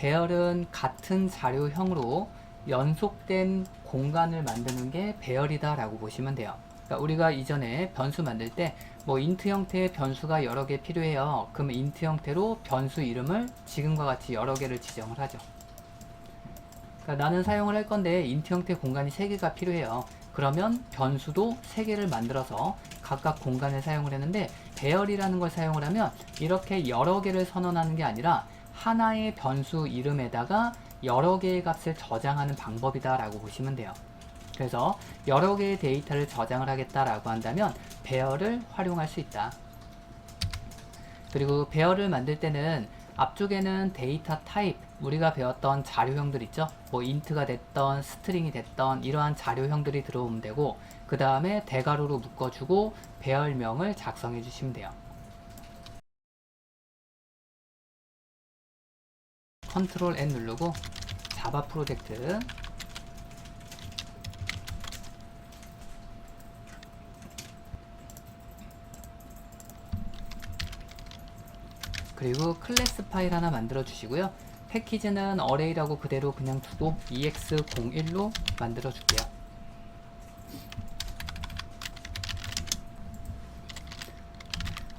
배열은 같은 자료형으로 연속된 공간을 만드는 게 배열이다 라고 보시면 돼요. 그러니까 우리가 이전에 변수 만들 때 뭐 인트 형태의 변수가 여러 개 필요해요. 그럼 인트 형태로 변수 이름을 지금과 같이 여러 개를 지정을 하죠. 그러니까 나는 사용을 할 건데 인트 형태 공간이 3개가 필요해요. 그러면 변수도 3개를 만들어서 각각 공간을 사용을 했는데, 배열이라는 걸 사용을 하면 이렇게 여러 개를 선언하는 게 아니라 하나의 변수 이름에다가 여러 개의 값을 저장하는 방법이다 라고 보시면 돼요. 그래서 여러 개의 데이터를 저장을 하겠다라고 한다면 배열을 활용할 수 있다. 그리고 배열을 만들 때는 앞쪽에는 데이터 타입, 우리가 배웠던 자료형들 있죠? 뭐 인트가 됐던 스트링이 됐던 이러한 자료형들이 들어오면 되고, 그 다음에 대괄호로 묶어주고 배열명을 작성해 주시면 돼요. 컨트롤 N 누르고 자바 프로젝트, 그리고 클래스 파일 하나 만들어 주시고요. 패키지는 어레이라고 그대로 그냥 두고 ex01로 만들어 줄게요.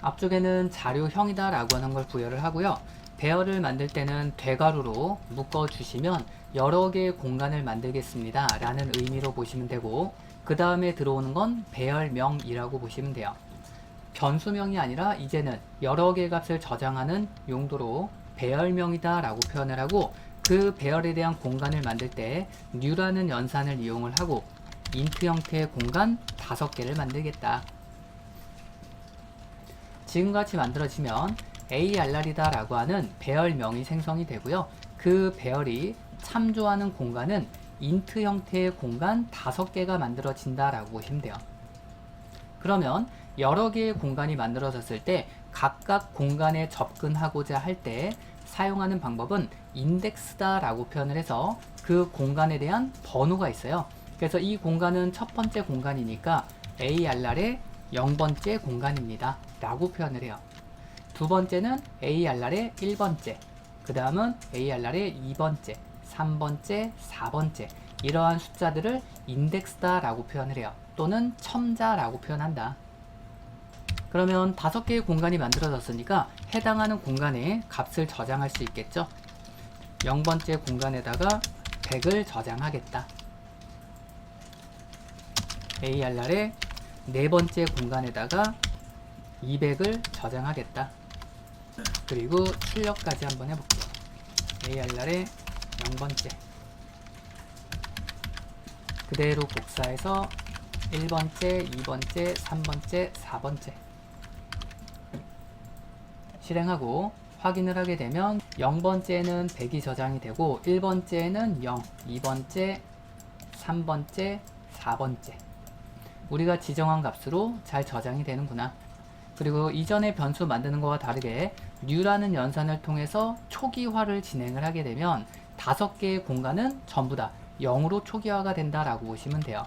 앞쪽에는 자료형이다 라고 하는 걸 부여를 하고요. 배열을 만들 때는 대괄호로 묶어 주시면 여러 개의 공간을 만들겠습니다 라는 의미로 보시면 되고, 그 다음에 들어오는 건 배열명이라고 보시면 돼요. 변수명이 아니라 이제는 여러 개의 값을 저장하는 용도로 배열명이다 라고 표현을 하고, 그 배열에 대한 공간을 만들 때 new라는 연산을 이용을 하고 int 형태의 공간 5개를 만들겠다. 지금같이 만들어지면 ARR이다 라고 하는 배열명이 생성이 되고요. 그 배열이 참조하는 공간은 int 형태의 공간 5개가 만들어진다 라고 보시면 돼요. 그러면 여러 개의 공간이 만들어졌을 때 각각 공간에 접근하고자 할 때 사용하는 방법은 인덱스다 라고 표현을 해서 그 공간에 대한 번호가 있어요. 그래서 이 공간은 첫 번째 공간이니까 ARR의 0번째 공간입니다 라고 표현을 해요. 두 번째는 ARR의 1번째, 그 다음은 ARR의 2번째, 3번째, 4번째, 이러한 숫자들을 인덱스다 라고 표현을 해요. 또는 첨자라고 표현한다. 그러면 5개의 공간이 만들어졌으니까 해당하는 공간에 값을 저장할 수 있겠죠. 0번째 공간에다가 100을 저장하겠다. ARR의 4번째 공간에다가 200을 저장하겠다. 그리고 출력까지 한번 해볼게요. ARR의 0번째 그대로 복사해서 1번째, 2번째, 3번째, 4번째 실행하고 확인을 하게 되면 0번째는 100이 저장이 되고 1번째는 0, 2번째, 3번째, 4번째 우리가 지정한 값으로 잘 저장이 되는구나. 그리고 이전에 변수 만드는 것과 다르게 new라는 연산을 통해서 초기화를 진행을 하게 되면 5개의 공간은 전부 다 0으로 초기화가 된다라고 보시면 돼요.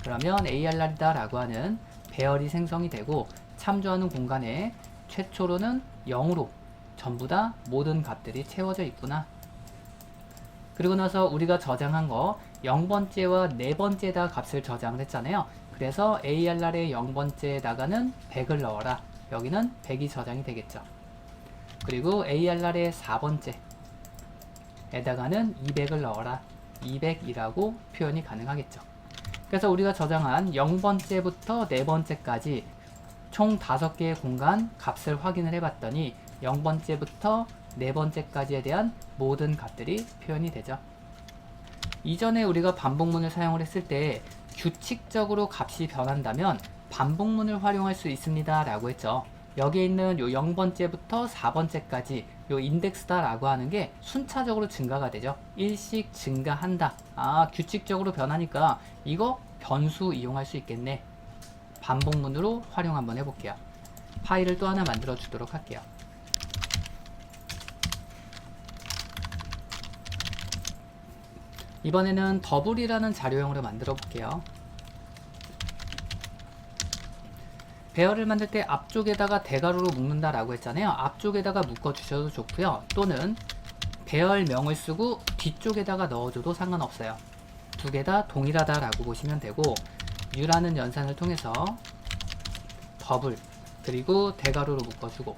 그러면 ARR이다 라고 하는 배열이 생성이 되고 참조하는 공간에 최초로는 0으로 전부 다 모든 값들이 채워져 있구나. 그리고 나서 우리가 저장한 거 0번째와 4번째에다 값을 저장을 했잖아요. 그래서 ARR의 0번째에다가는 100을 넣어라. 여기는 100이 저장이 되겠죠. 그리고 ARR의 4번째에다가는 200을 넣어라. 200이라고 표현이 가능하겠죠. 그래서 우리가 저장한 0번째부터 4번째까지 총 5개의 공간 값을 확인을 해봤더니 0번째부터 4번째까지에 대한 모든 값들이 표현이 되죠. 이전에 우리가 반복문을 사용을 했을 때 규칙적으로 값이 변한다면 반복문을 활용할 수 있습니다 라고 했죠. 여기에 있는 요 0번째부터 4번째까지 요 인덱스다 라고 하는 게 순차적으로 증가가 되죠. 일씩 증가한다. 규칙적으로 변하니까 이거 변수 이용할 수 있겠네. 반복문으로 활용 한번 해볼게요. 파일을 또 하나 만들어 주도록 할게요. 이번에는 더블이라는 자료형으로 만들어 볼게요. 배열을 만들 때 앞쪽에다가 대괄호로 묶는다 라고 했잖아요. 앞쪽에다가 묶어 주셔도 좋고요. 또는 배열명을 쓰고 뒤쪽에다가 넣어줘도 상관없어요. 두 개 다 동일하다라고 보시면 되고, U라는 연산을 통해서 더블 그리고 대괄호로 묶어주고,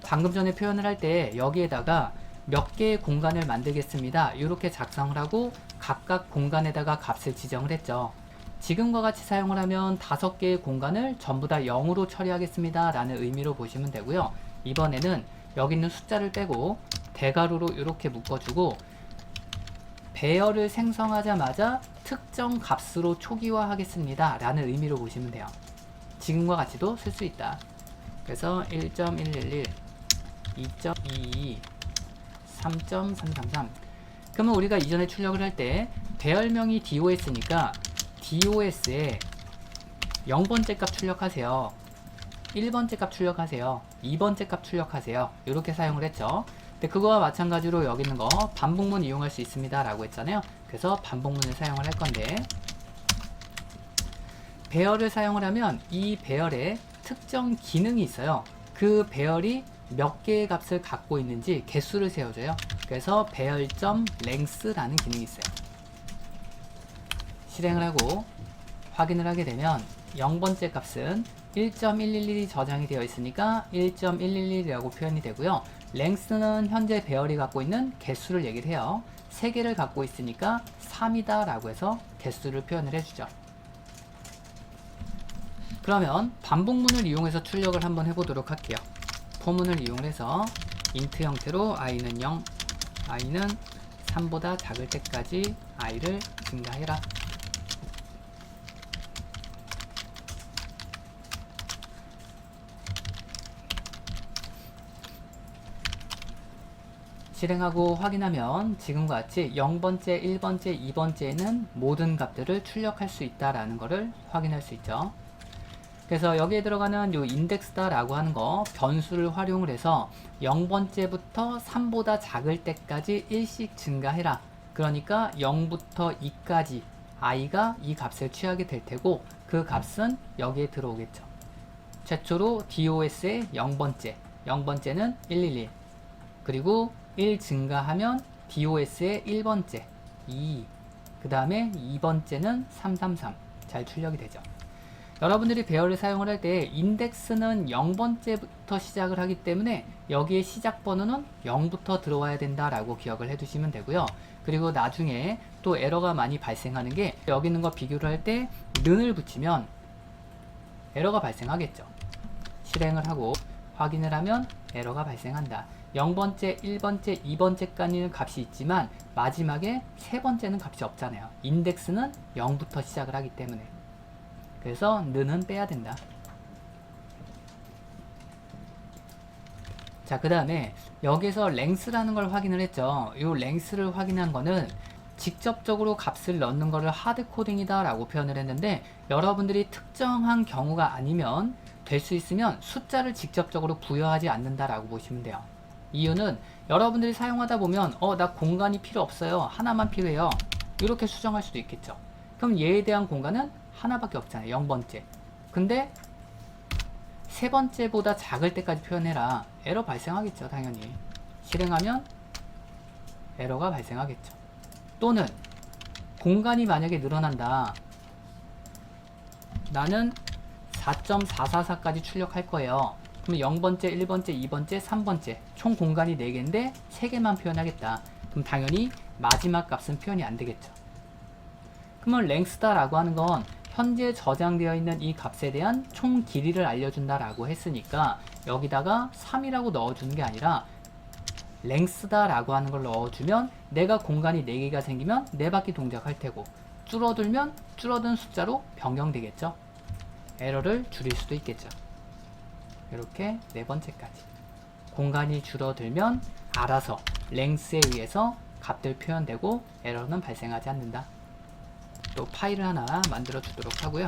방금 전에 표현을 할 때 여기에다가 몇 개의 공간을 만들겠습니다, 이렇게 작성을 하고 각각 공간에다가 값을 지정을 했죠. 지금과 같이 사용을 하면 5개의 공간을 전부 다 0으로 처리하겠습니다 라는 의미로 보시면 되고요. 이번에는 여기 있는 숫자를 빼고 대괄호로 이렇게 묶어주고, 배열을 생성하자마자 특정 값으로 초기화 하겠습니다 라는 의미로 보시면 돼요. 지금과 같이도 쓸 수 있다. 그래서 1.111, 2.22, 3.333. 그러면 우리가 이전에 출력을 할 때 배열명이 DOS니까 DOS에 0번째 값 출력하세요, 1번째 값 출력하세요, 2번째 값 출력하세요, 이렇게 사용을 했죠. 근데 그거와 마찬가지로 여기 있는 거 반복문 이용할 수 있습니다 라고 했잖아요. 그래서 반복문을 사용을 할 건데, 배열을 사용을 하면 이 배열에 특정 기능이 있어요. 그 배열이 몇 개의 값을 갖고 있는지 개수를 세워줘요. 그래서 배열.length라는 기능이 있어요. 실행을 하고 확인을 하게 되면 0번째 값은 1.111이 저장이 되어 있으니까 1.111이라고 표현이 되고요. length는 현재 배열이 갖고 있는 개수를 얘기를 해요. 3개를 갖고 있으니까 3이다 라고 해서 개수를 표현을 해주죠. 그러면 반복문을 이용해서 출력을 한번 해보도록 할게요. 포문을 이용해서 int 형태로 i는 0, i는 3보다 작을 때까지 i를 증가해라. 실행하고 확인하면 지금과 같이 0번째, 1번째, 2번째에는 모든 값들을 출력할 수 있다라는 것을 확인할 수 있죠. 그래서 여기에 들어가는 요 인덱스다 라고 하는 거 변수를 활용을 해서 0번째부터 3보다 작을 때까지 1씩 증가해라. 그러니까 0부터 2까지 i가 이 값을 취하게 될 테고, 그 값은 여기에 들어오겠죠. 최초로 DOS의 0번째, 0번째는 111, 그리고 1 증가하면 DOS의 1번째 2, 그 다음에 2번째는 333. 잘 출력이 되죠. 여러분들이 배열을 사용을 할 때 인덱스는 0번째부터 시작을 하기 때문에 여기에 시작 번호는 0부터 들어와야 된다라고 기억을 해두시면 되고요. 그리고 나중에 또 에러가 많이 발생하는 게, 여기 있는 거 비교를 할 때 는을 붙이면 에러가 발생하겠죠. 실행을 하고 확인을 하면 에러가 발생한다. 0번째, 1번째, 2번째까지는 값이 있지만 마지막에 3번째는 값이 없잖아요. 인덱스는 0부터 시작을 하기 때문에. 그래서 는은 빼야 된다. 자, 그 다음에 여기서 length라는 걸 확인을 했죠. 이 length를 확인한 거는 직접적으로 값을 넣는 거를 하드 코딩이다 라고 표현을 했는데, 여러분들이 특정한 경우가 아니면 될 수 있으면 숫자를 직접적으로 부여하지 않는다 라고 보시면 돼요. 이유는 여러분들이 사용하다 보면 나 공간이 필요 없어요, 하나만 필요해요, 이렇게 수정할 수도 있겠죠. 그럼 얘에 대한 공간은 하나밖에 없잖아요, 0번째. 근데 3번째보다 작을 때까지 표현해라. 에러 발생하겠죠, 당연히. 실행하면 에러가 발생하겠죠. 또는 공간이 만약에 늘어난다, 나는 4.444까지 출력할 거예요. 그럼 0번째, 1번째, 2번째, 3번째 총 공간이 4개인데 3개만 표현하겠다. 그럼 당연히 마지막 값은 표현이 안 되겠죠. 그러면 length다 라고 하는 건 현재 저장되어 있는 이 값에 대한 총 길이를 알려준다 라고 했으니까 여기다가 3이라고 넣어주는 게 아니라 length다 라고 하는 걸 넣어주면 내가 공간이 4개가 생기면 4바퀴 동작할 테고, 줄어들면 줄어든 숫자로 변경되겠죠. 에러를 줄일 수도 있겠죠. 이렇게 4번째까지 공간이 줄어들면 알아서 length에 의해서 값들 표현되고 에러는 발생하지 않는다. 또 파일을 하나 만들어 주도록 하고요.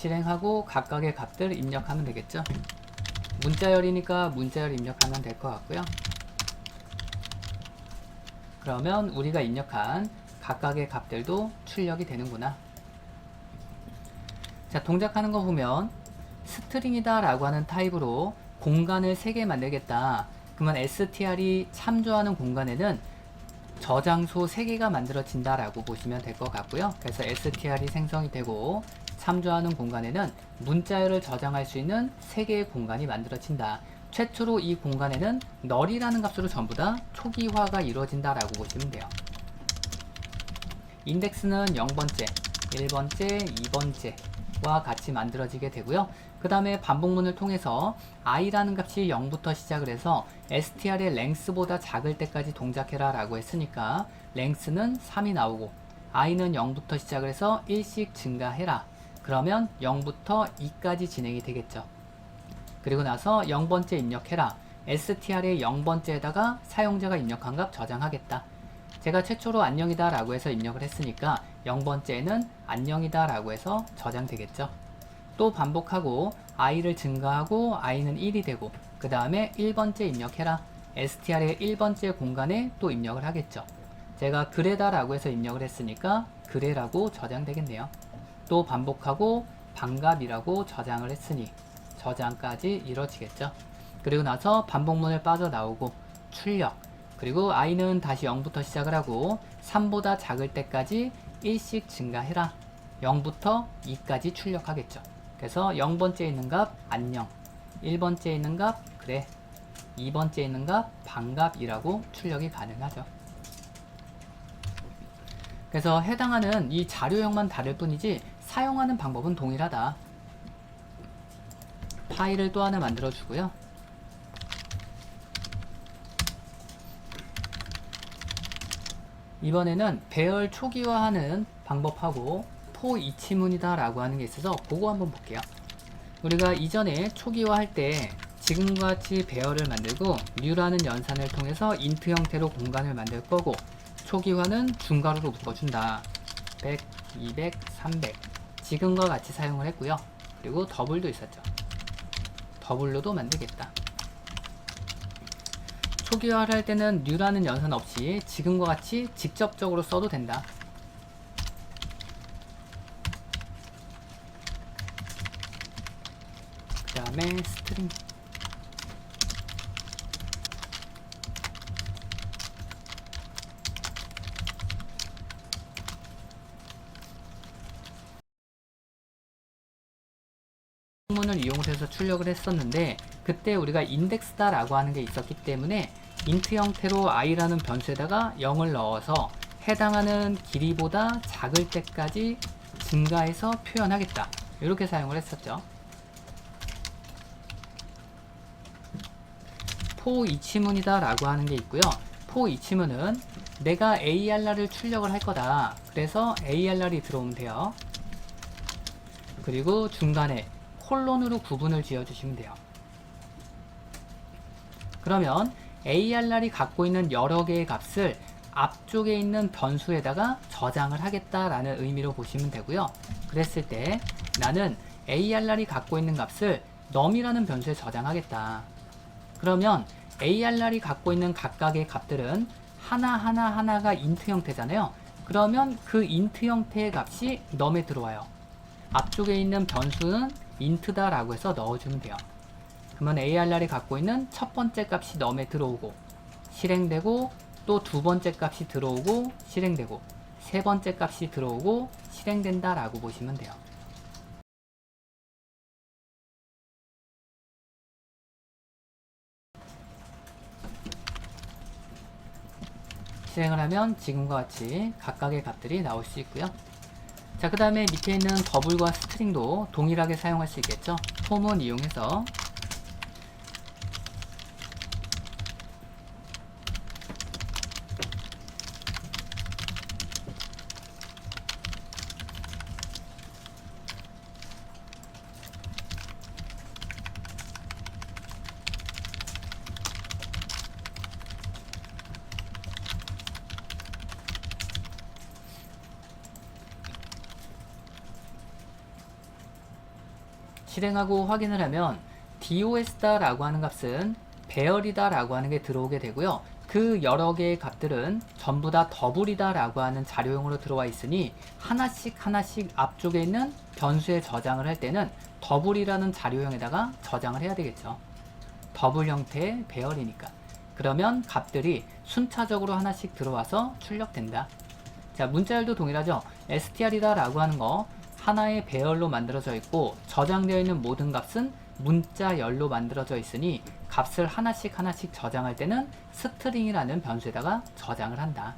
실행하고 각각의 값들 입력하면 되겠죠. 문자열이니까 문자열 입력하면 될 것 같고요. 그러면 우리가 입력한 각각의 값들도 출력이 되는구나. 자, 동작하는 거 보면 스트링이다 라고 하는 타입으로 공간을 3개 만들겠다. 그러면 str이 참조하는 공간에는 저장소 3개가 만들어진다 라고 보시면 될 것 같고요. 그래서 str이 생성이 되고 참조하는 공간에는 문자열을 저장할 수 있는 3개의 공간이 만들어진다. 최초로 이 공간에는 null이라는 값으로 전부 다 초기화가 이루어진다 라고 보시면 돼요. 인덱스는 0번째, 1번째, 2번째와 같이 만들어지게 되고요. 그 다음에 반복문을 통해서 i라는 값이 0부터 시작을 해서 str의 length보다 작을 때까지 동작해라 라고 했으니까 length는 3이 나오고 i는 0부터 시작을 해서 1씩 증가해라. 그러면 0부터 2까지 진행이 되겠죠. 그리고 나서 0번째 입력해라. str의 0번째에다가 사용자가 입력한 값 저장하겠다. 제가 최초로 안녕이다 라고 해서 입력을 했으니까 0번째에는 안녕이다 라고 해서 저장되겠죠. 또 반복하고 i를 증가하고 i는 1이 되고 그 다음에 1번째 입력해라. str의 1번째 공간에 또 입력을 하겠죠. 제가 그래다 라고 해서 입력을 했으니까 그래라고 저장되겠네요. 또 반복하고 반갑이라고 저장을 했으니 저장까지 이루어지겠죠. 그리고 나서 반복문을 빠져나오고 출력, 그리고 i는 다시 0부터 시작을 하고 3보다 작을 때까지 1씩 증가해라. 0부터 2까지 출력하겠죠. 그래서 0번째에 있는 값 안녕, 1번째에 있는 값 그래, 2번째에 있는 값 반갑이라고 출력이 가능하죠. 그래서 해당하는 이 자료형만 다를 뿐이지 사용하는 방법은 동일하다. 파일을 또 하나 만들어 주고요. 이번에는 배열 초기화하는 방법하고 포 이치문이다 라고 하는 게 있어서 그거 한번 볼게요. 우리가 이전에 초기화할 때 지금과 같이 배열을 만들고 new라는 연산을 통해서 int 형태로 공간을 만들 거고 초기화는 중괄호로 묶어준다. 100, 200, 300 지금과 같이 사용을 했고요. 그리고 더블도 있었죠. 더블로도 만들겠다. 초기화를 할 때는 new라는 연산 없이 지금과 같이 직접적으로 써도 된다. 그 다음에 스트링 문을 이용해서 출력을 했었는데 그때 우리가 인덱스다 라고 하는 게 있었기 때문에 int 형태로 i라는 변수에다가 0을 넣어서 해당하는 길이보다 작을 때까지 증가해서 표현하겠다. 이렇게 사용을 했었죠. 포 이치문이다 라고 하는 게 있고요. 포 이치문은 내가 ARR을 출력을 할 거다. 그래서 ARR이 들어오면 돼요. 그리고 중간에 콜론으로 구분을 지어주시면 돼요. 그러면 ARR이 갖고 있는 여러 개의 값을 앞쪽에 있는 변수에다가 저장을 하겠다라는 의미로 보시면 되고요. 그랬을 때 나는 ARR이 갖고 있는 값을 num이라는 변수에 저장하겠다. 그러면 ARR이 갖고 있는 각각의 값들은 하나가 int 형태잖아요. 그러면 그 int 형태의 값이 num에 들어와요. 앞쪽에 있는 변수는 int다 라고 해서 넣어주면 돼요. 그러면 ARR이 갖고 있는 첫 번째 값이 num에 들어오고 실행되고 또 두 번째 값이 들어오고 실행되고 세 번째 값이 들어오고 실행된다 라고 보시면 돼요. 실행을 하면 지금과 같이 각각의 값들이 나올 수 있고요. 자, 그 다음에 밑에 있는 더블과 스트링도 동일하게 사용할 수 있겠죠. 폼을 이용해서 실행하고 확인을 하면 DOS다라고 하는 값은 배열이다 라고 하는 게 들어오게 되고요. 그 여러 개의 값들은 전부 다 더블이다 라고 하는 자료형으로 들어와 있으니 하나씩 앞쪽에 있는 변수에 저장을 할 때는 더블이라는 자료형에다가 저장을 해야 되겠죠. 더블 형태의 배열이니까. 그러면 값들이 순차적으로 하나씩 들어와서 출력된다. 자, 문자열도 동일하죠. str이다 라고 하는 거 하나의 배열로 만들어져 있고 저장되어 있는 모든 값은 문자열로 만들어져 있으니 값을 하나씩 저장할 때는 스트링이라는 변수에다가 저장을 한다.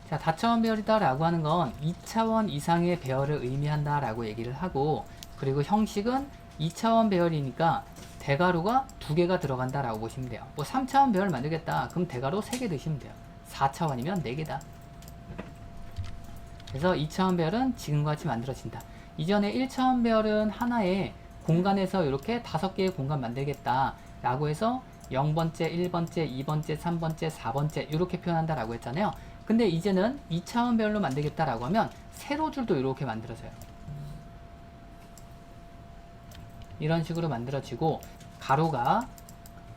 자, 다차원 배열이다 라고 하는 건 2차원 이상의 배열을 의미한다 라고 얘기를 하고, 그리고 형식은 2차원 배열이니까 대괄호가 2개가 들어간다 라고 보시면 돼요. 뭐 3차원 배열 만들겠다 그럼 대괄호 3개 넣으시면 돼요. 4차원이면 4개다. 그래서 2차원 배열은 지금과 같이 만들어진다. 이전에 1차원 배열은 하나의 공간에서 이렇게 5개의 공간 만들겠다 라고 해서 0번째, 1번째, 2번째, 3번째, 4번째 이렇게 표현한다 라고 했잖아요. 근데 이제는 2차원 배열로 만들겠다 라고 하면 세로줄도 이렇게 만들어져요. 이런 식으로 만들어지고, 가로가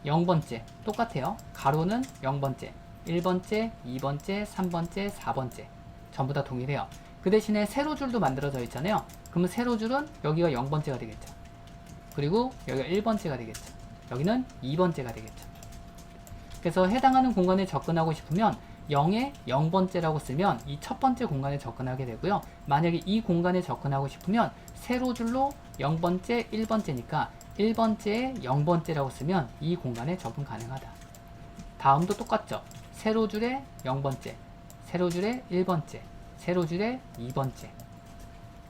0번째 똑같아요. 가로는 0번째, 1번째, 2번째, 3번째, 4번째 전부 다 동일해요. 그 대신에 세로줄도 만들어져 있잖아요. 그러면 세로줄은 여기가 0번째가 되겠죠. 그리고 여기가 1번째가 되겠죠. 여기는 2번째가 되겠죠. 그래서 해당하는 공간에 접근하고 싶으면 0에 0번째라고 쓰면 이 첫 번째 공간에 접근하게 되고요. 만약에 이 공간에 접근하고 싶으면 세로줄로 0번째, 1번째니까 1번째에 0번째라고 쓰면 이 공간에 접근 가능하다. 다음도 똑같죠. 세로줄에 0번째, 세로줄에 1번째, 세로줄에 2번째.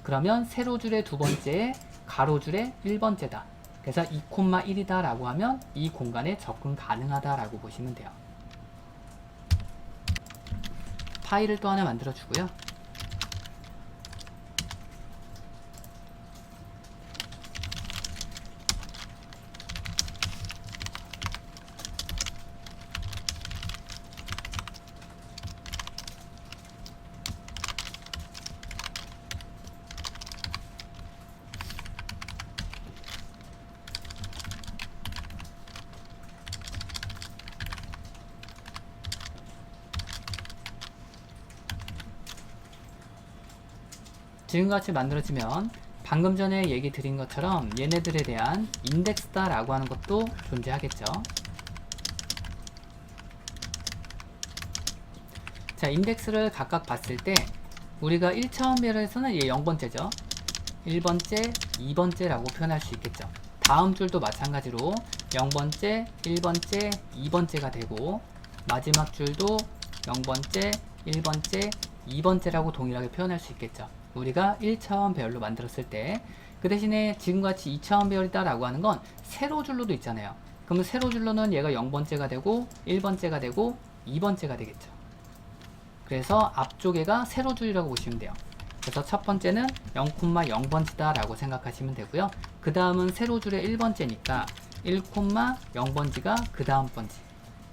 그러면 세로줄의 2번째에 가로줄의 1번째다. 그래서 2,1이다 라고 하면 이 공간에 접근 가능하다 라고 보시면 돼요. 파일을 또 하나 만들어 주고요. 지금같이 만들어지면 방금 전에 얘기 드린 것처럼 얘네들에 대한 인덱스다 라고 하는 것도 존재하겠죠. 자, 인덱스를 각각 봤을 때 우리가 1차원 배열에서는 얘 0번째죠. 1번째, 2번째라고 표현할 수 있겠죠. 다음 줄도 마찬가지로 0번째, 1번째, 2번째가 되고, 마지막 줄도 0번째, 1번째, 2번째라고 동일하게 표현할 수 있겠죠. 우리가 1차원 배열로 만들었을 때. 그 대신에 지금같이 2차원 배열이다 라고 하는 건 세로줄로도 있잖아요. 그러면 세로줄로는 얘가 0번째가 되고 1번째가 되고 2번째가 되겠죠. 그래서 앞쪽에가 세로줄이라고 보시면 돼요. 그래서 첫 번째는 0,0번지다 라고 생각하시면 되고요. 그 다음은 세로줄의 1번째니까 1,0번지가 그 다음 번지,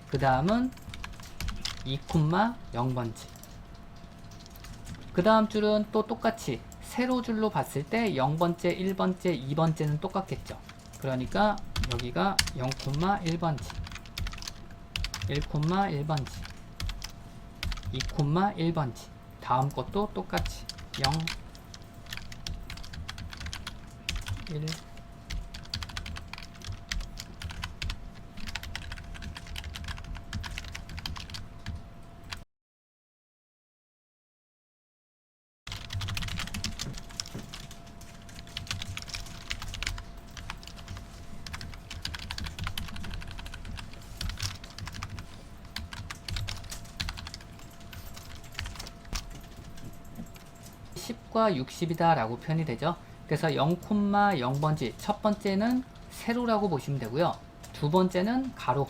그 다음은 2,0번지, 그 다음 줄은 또 똑같이 세로줄로 봤을 때 0번째, 1번째, 2번째는 똑같겠죠. 그러니까 여기가 0,1번지, 1,1번지, 2,1번지. 다음 것도 똑같이 0, 1, 10과 60이다 라고 표현이 되죠. 그래서 0,0번지 첫 번째는 세로라고 보시면 되고요. 두 번째는 가로.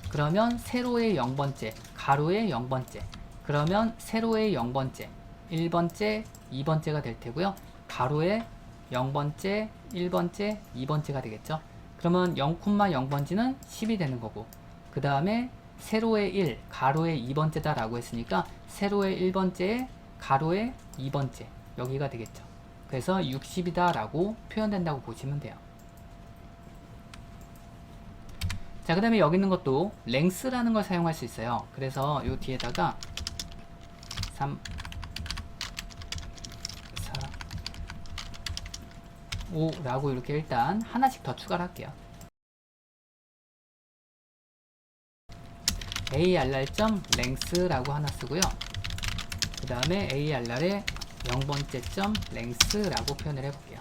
그러면 세로의 0번째, 가로의 0번째. 그러면 세로의 0번째, 1번째, 2번째가 될 테고요. 가로의 0번째, 1번째, 2번째가 되겠죠. 그러면 0,0번지는 10이 되는 거고, 그 다음에 세로의 1, 가로의 2번째다 라고 했으니까 세로의 1번째에 가로의 2번째 여기가 되겠죠. 그래서 60이다 라고 표현된다고 보시면 돼요. 자, 그 다음에 여기 있는 것도 length라는 걸 사용할 수 있어요. 그래서 요 뒤에다가 3, 4, 5 라고 이렇게 일단 하나씩 더 추가를 할게요. ARR.length라고 하나 쓰고요. 그 다음에 ARR의 0번째 점 length라고 표현을 해볼게요.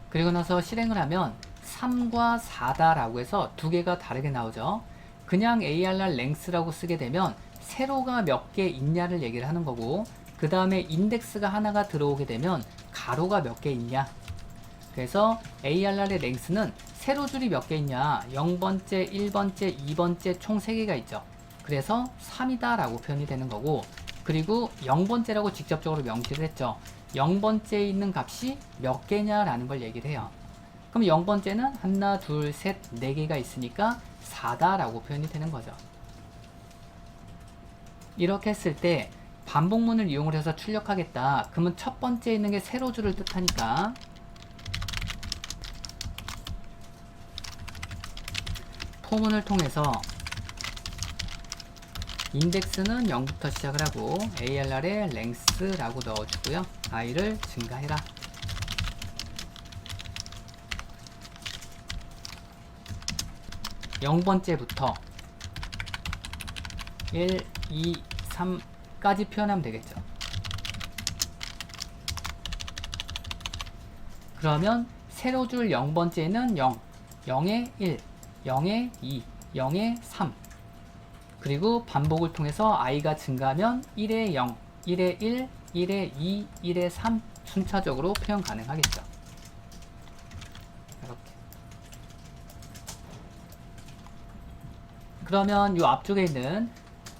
그리고 나서 실행을 하면 3과 4다 라고 해서 두 개가 다르게 나오죠. 그냥 ARR length라고 쓰게 되면 세로가 몇 개 있냐를 얘기를 하는 거고, 그 다음에 인덱스가 하나가 들어오게 되면 가로가 몇 개 있냐. 그래서 ARR의 length는 세로줄이 몇 개 있냐, 0번째, 1번째, 2번째 총 3개가 있죠. 그래서 3이다 라고 표현이 되는 거고, 그리고 0번째라고 직접적으로 명시를 했죠. 0번째에 있는 값이 몇 개냐 라는 걸 얘기를 해요. 그럼 0번째는 하나, 둘, 셋, 4개가 있으니까 4다 라고 표현이 되는 거죠. 이렇게 했을 때 반복문을 이용을 해서 출력하겠다. 그러면 첫 번째에 있는 게 세로줄을 뜻하니까 포문을 통해서 인덱스는 0부터 시작을 하고 ARR의 length라고 넣어주고요. i를 증가해라. (0번째부터) 1, 2, 3까지 표현하면 되겠죠. 그러면 세로줄 0번째는 0, 0에 1, 0에 2, 0에 3, 그리고 반복을 통해서 i가 증가하면 1에 0, 1에 1, 1에 2, 1에 3 순차적으로 표현 가능하겠죠. 이렇게. 그러면 이 앞쪽에 있는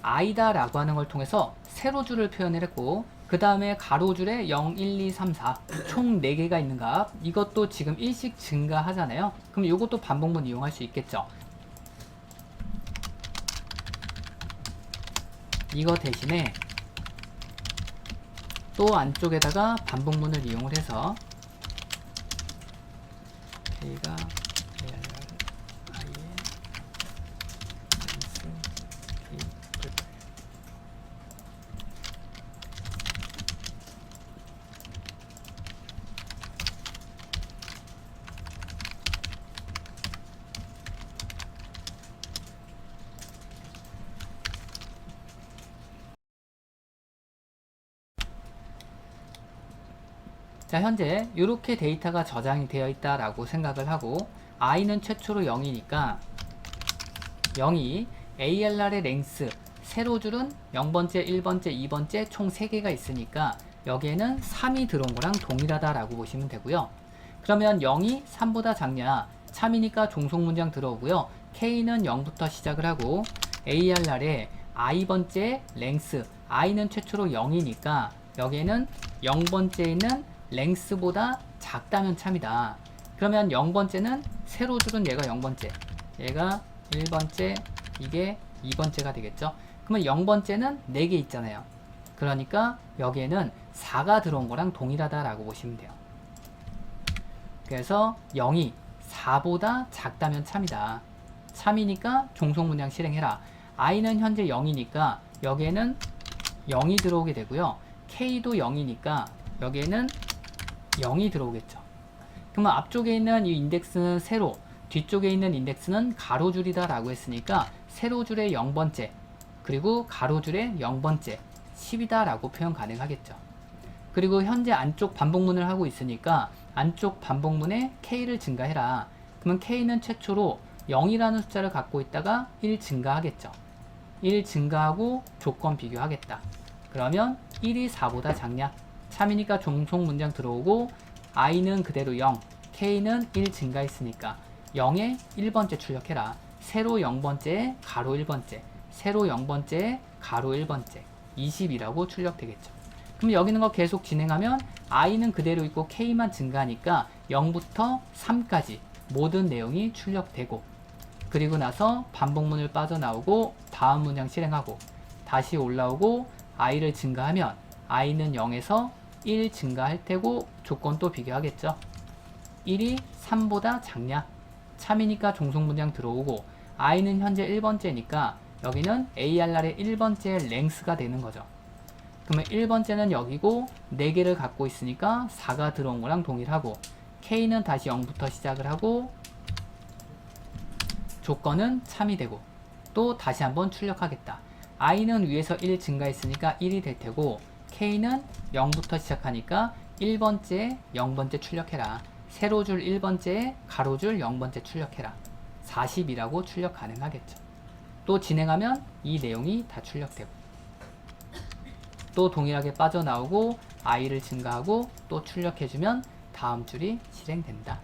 i다 라고 하는 걸 통해서 세로줄을 표현을 했고, 그 다음에 가로줄에 0, 1, 2, 3, 4 총 4개가 있는 값, 이것도 지금 1씩 증가하잖아요. 그럼 이것도 반복문 이용할 수 있겠죠. 이거 대신에 또 안쪽에다가 반복문을 이용을 해서 K가 I의 K 자, 현재 이렇게 데이터가 저장이 되어 있다라고 생각을 하고, i는 최초로 0이니까 0이 ARR의 length, 세로줄은 0번째, 1번째, 2번째 총 3개가 있으니까 여기에는 3이 들어온 거랑 동일하다라고 보시면 되고요. 그러면 0이 3보다 작냐, 참이니까 종속문장 들어오고요. K는 0부터 시작을 하고 ARR의 i번째 length, i는 최초로 0이니까 여기에는 0번째에 있는 length보다 작다면 참이다. 그러면 0번째는 세로줄은 얘가 0번째, 얘가 1번째, 이게 2번째가 되겠죠. 그러면 0번째는 4개 있잖아요. 그러니까 여기에는 4가 들어온 거랑 동일하다라고 보시면 돼요. 그래서 0이 4보다 작다면 참이다. 참이니까 종속문장 실행해라. i는 현재 0이니까 여기에는 0이 들어오게 되고요. k도 0이니까 여기에는 0이 들어오겠죠. 그러면 앞쪽에 있는 이 인덱스는 세로, 뒤쪽에 있는 인덱스는 가로줄이다 라고 했으니까 세로줄의 0번째, 그리고 가로줄의 0번째, 10이다 라고 표현 가능하겠죠. 그리고 현재 안쪽 반복문을 하고 있으니까 안쪽 반복문에 k를 증가해라. 그러면 k는 최초로 0이라는 숫자를 갖고 있다가 1 증가하겠죠. 1 증가하고 조건 비교하겠다. 그러면 1이 4보다 작냐? 참이니까 종속문장 들어오고 i는 그대로 0, k는 1 증가했으니까 0에 1번째 출력해라. 세로 0번째에 가로 1번째, 세로 0번째에 가로 1번째, 20이라고 출력되겠죠. 그럼 여기 있는 거 계속 진행하면 i는 그대로 있고 k만 증가하니까 0부터 3까지 모든 내용이 출력되고, 그리고 나서 반복문을 빠져나오고 다음 문장 실행하고 다시 올라오고 i를 증가하면 i는 0에서 1 증가할 테고 조건 또 비교하겠죠. 1이 3보다 작냐? 참이니까 종속문장 들어오고 i는 현재 1번째니까 여기는 ARR의 1번째 랭스가 되는 거죠. 그러면 1번째는 여기고 4개를 갖고 있으니까 4가 들어온 거랑 동일하고 K는 다시 0부터 시작을 하고 조건은 참이 되고 또 다시 한번 출력하겠다. i는 위에서 1 증가했으니까 1이 될 테고 K는 0부터 시작하니까 1번째, 0번째 출력해라. 세로줄 1번째에 가로줄 0번째 출력해라. 40이라고 출력 가능하겠죠. 또 진행하면 이 내용이 다 출력되고 또 동일하게 빠져나오고 i를 증가하고 또 출력해주면 다음 줄이 실행된다.